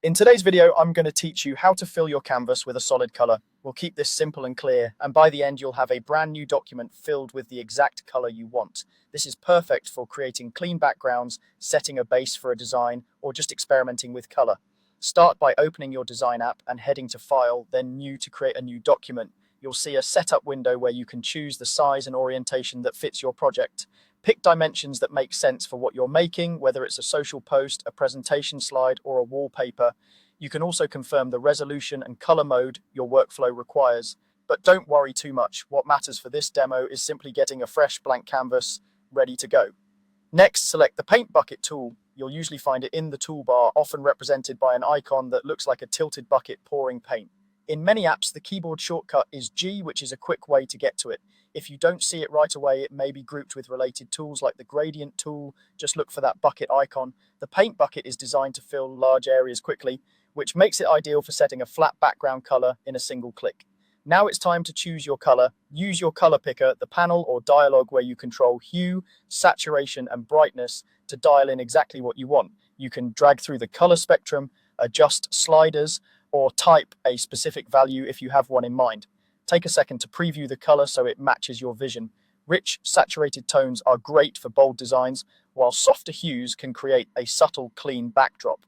In today's video, I'm going to teach you how to fill your canvas with a solid color. We'll keep this simple and clear, and by the end, you'll have a brand new document filled with the exact color you want. This is perfect for creating clean backgrounds, setting a base for a design, or just experimenting with color. Start by opening your design app and heading to File, then New to create a new document. You'll see a setup window where you can choose the size and orientation that fits your project. Pick dimensions that make sense for what you're making, whether it's a social post, a presentation slide, or a wallpaper. You can also confirm the resolution and color mode your workflow requires. But don't worry too much. What matters for this demo is simply getting a fresh blank canvas ready to go. Next, select the Paint Bucket tool. You'll usually find it in the toolbar, often represented by an icon that looks like a tilted bucket pouring paint. In many apps, the keyboard shortcut is G, which is a quick way to get to it. If you don't see it right away, it may be grouped with related tools like the gradient tool. Just look for that bucket icon. The paint bucket is designed to fill large areas quickly, which makes it ideal for setting a flat background color in a single click. Now it's time to choose your color. Use your color picker, the panel or dialog where you control hue, saturation, and brightness to dial in exactly what you want. You can drag through the color spectrum, adjust sliders, or type a specific value if you have one in mind. Take a second to preview the color so it matches your vision. Rich, saturated tones are great for bold designs, while softer hues can create a subtle, clean backdrop.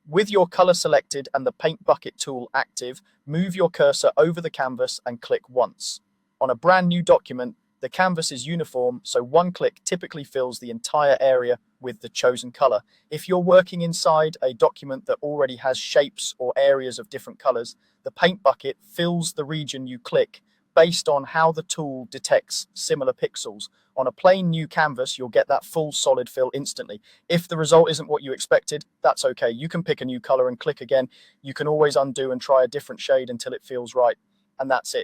With your color selected and the Paint Bucket tool active, move your cursor over the canvas and click once. On a brand new document, the canvas is uniform, so one click typically fills the entire area with the chosen color. If you're working inside a document that already has shapes or areas of different colors, the Paint Bucket fills the region you click based on how the tool detects similar pixels. On a plain new canvas, you'll get that full solid fill instantly. If the result isn't what you expected, that's okay. You can pick a new color and click again. You can always undo and try a different shade until it feels right. And that's it.